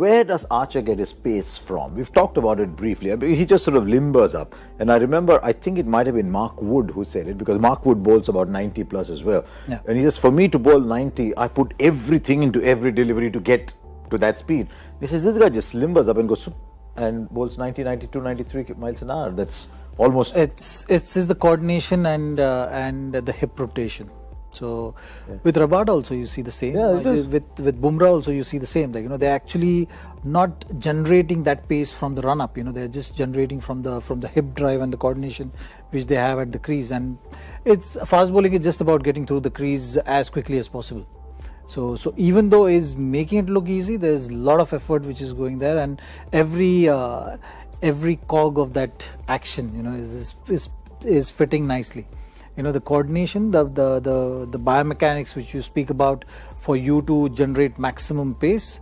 where does Archer get his pace from? We've talked about it briefly. I mean, he just sort of limbers up. And I remember, I think it might have been Mark Wood who said it, because Mark Wood bowls about 90 plus as well. Yeah. And he says, for me to bowl 90, I put everything into every delivery to get to that speed. He says, this guy just limbers up and goes and bowls 90, 92, 93 miles an hour. That's almost... It's the coordination and the hip rotation. So with Rabada also you see the same. With Bumrah also you see the same. Like, they're actually not generating that pace from the run up. They're just generating from the hip drive and the coordination which they have at the crease. And it's fast bowling is just about getting through the crease as quickly as possible. So even though it's making it look easy, there's a lot of effort which is going there, and every cog of that action, is fitting nicely. The coordination, the biomechanics which you speak about for you to generate maximum pace,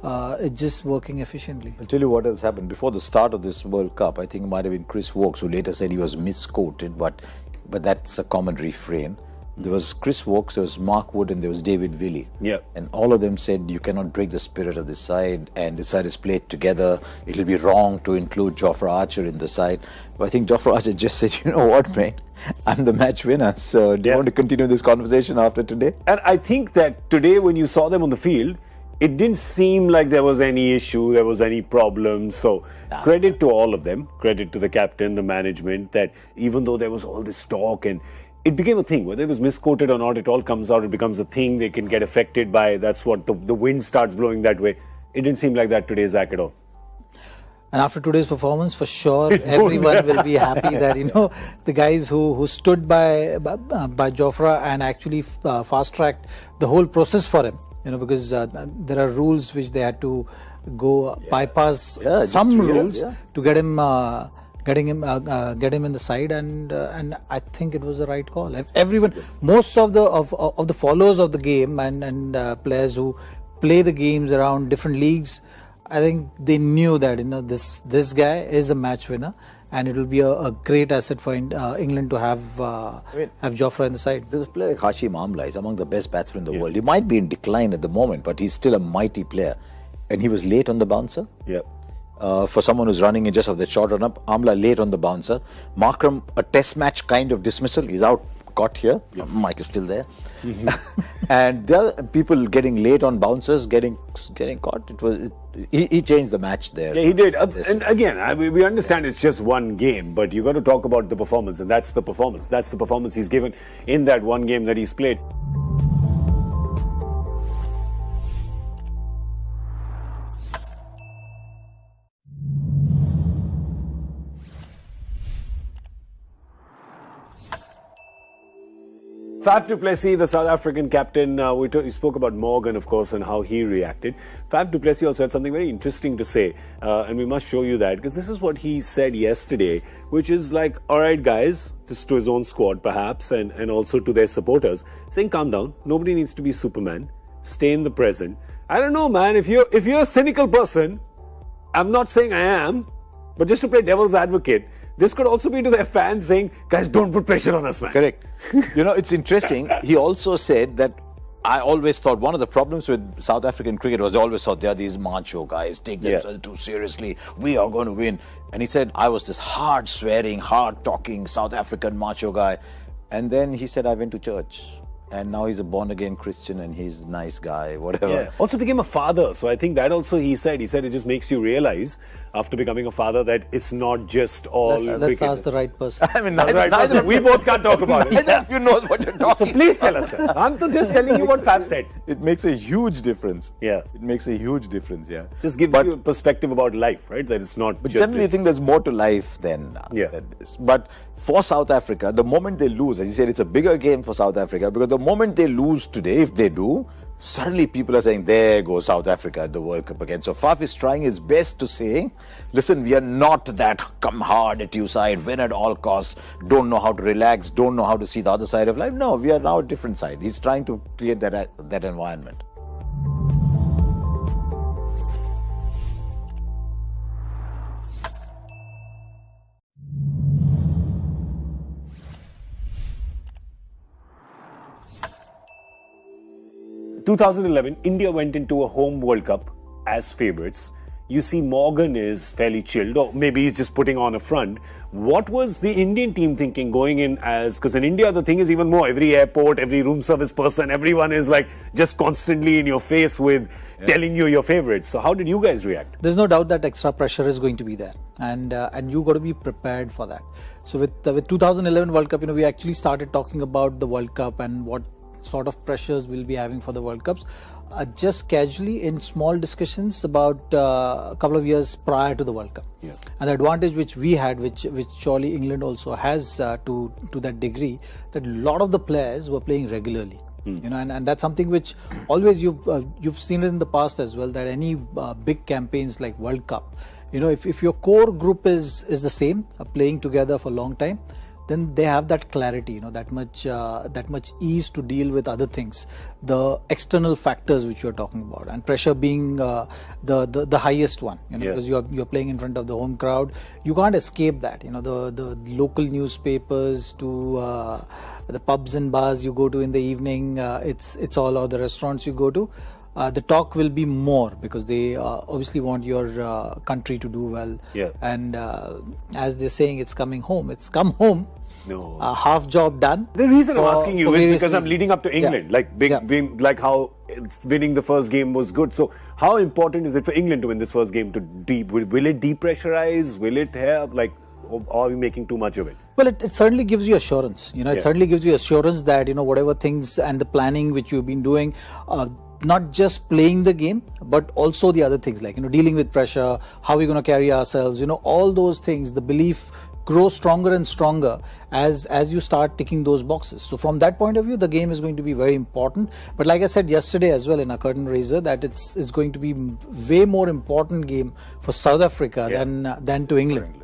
it's just working efficiently. I'll tell you what else happened. Before the start of this World Cup, I think it might have been Chris Woakes who later said he was misquoted, but that's a common refrain. There was Chris Woakes, there was Mark Wood, and there was David Willey. Yeah. And all of them said you cannot break the spirit of this side, and this side is played together. It'll be wrong to include Jofra Archer in the side. But I think Jofra Archer just said, you know what, mate? I'm the match winner. So do you want to continue this conversation after today? And I think that today when you saw them on the field, it didn't seem like there was any issue, there was any problem. So credit to all of them, credit to the captain, the management, that even though there was all this talk and it became a thing, whether it was misquoted or not, it all comes out, it becomes a thing, they can get affected by, that's what the wind starts blowing that way. It didn't seem like that today, Zach, at all. And after today's performance, for sure, everyone will be happy that, the guys who stood by Jofra and actually fast-tracked the whole process for him, because there are rules which they had to go bypass some rules to get him in the side, and I think it was the right call. Everyone, most of the followers of the game and players who play the games around different leagues, I think they knew that this guy is a match winner, and it will be a great asset for England to have Jofra in the side. There's a player like Hashim Amla. He's among the best batsmen in the world. He might be in decline at the moment, but he's still a mighty player. And he was late on the bouncer. Yeah. For someone who's running in just of the short run up, Amla late on the bouncer. Markram, a test match kind of dismissal. He's out, caught here. Mike is still there. And the other people getting late on bouncers, getting caught. He changed the match there. Yeah, he did. And again, we understand it's just one game, but you got to talk about the performance, and that's the performance. That's the performance he's given in that one game that he's played. Faf du Plessis, the South African captain, we spoke about Morgan, of course, and how he reacted. Faf du Plessis also had something very interesting to say, and we must show you that, because this is what he said yesterday, which is like, all right, guys, just to his own squad, perhaps, and also to their supporters, saying, calm down, nobody needs to be Superman, stay in the present. I don't know, man, if you're a cynical person, I'm not saying I am, but just to play devil's advocate, this could also be to their fans saying, guys, don't put pressure on us, man. Correct. It's interesting. He also said that I always thought one of the problems with South African cricket was they always thought they are these macho guys, take themselves too seriously, we are going to win. And he said, I was this hard swearing, hard talking South African macho guy. And then he said, I went to church. And now he's a born-again Christian and he's a nice guy, whatever. Yeah. Also became a father. So I think that also he said it just makes you realize after becoming a father that it's not just all Let's ask the right person. I mean, neither we both can't talk about it. Neither of you knows what you're talking So please tell us, sir. I'm just telling you what Faf said. It makes a huge difference. Yeah. It makes a huge difference, yeah. Just gives you a perspective about life, right? That it's not just generally, I think there's more to life than this. But for South Africa, the moment they lose, as you said, it's a bigger game for South Africa, because the moment they lose today, if they do, suddenly people are saying, there goes South Africa at the World Cup again. So Faf is trying his best to say, listen, we are not that come hard at you side, win at all costs, don't know how to relax, don't know how to see the other side of life. No, we are now a different side. He's trying to create that environment. In 2011, India went into a home World Cup as favourites. You see Morgan is fairly chilled, or maybe he's just putting on a front. What was the Indian team thinking going in as, because in India the thing is even more, every airport, every room service person, everyone is like just constantly in your face with telling you your favourites. So how did you guys react? There's no doubt that extra pressure is going to be there, and you got to be prepared for that. So with 2011 World Cup, we actually started talking about the World Cup and what sort of pressures we'll be having for the World Cups, just casually in small discussions about a couple of years prior to the World Cup. Yeah. And the advantage which we had, which surely England also has to that degree, that a lot of the players were playing regularly. And that's something which always you've seen it in the past as well, that any big campaigns like World Cup, if your core group is the same, playing together for a long time, then they have that clarity, that much ease to deal with other things, the external factors which you're talking about, and pressure being the highest one, because you're playing in front of the home crowd. You can't escape that. The local newspapers to the pubs and bars you go to in the evening, it's all, or the restaurants you go to. The talk will be more because they obviously want your country to do well. Yeah. And as they're saying, it's coming home. It's come home. No. Half job done. The reason I'm asking you is because I'm leading up to England. Yeah. Like how winning the first game was good. So how important is it for England to win this first game? Will it depressurize? Will it help? Or are we making too much of it? Well, it certainly gives you assurance. It certainly gives you assurance that whatever things and the planning which you've been doing, not just playing the game, but also the other things like dealing with pressure, how we're going to carry ourselves. All those things. The belief grows stronger and stronger as you start ticking those boxes. So from that point of view, the game is going to be very important. But like I said yesterday as well in a curtain raiser, that it's going to be way more important game for South Africa than to England.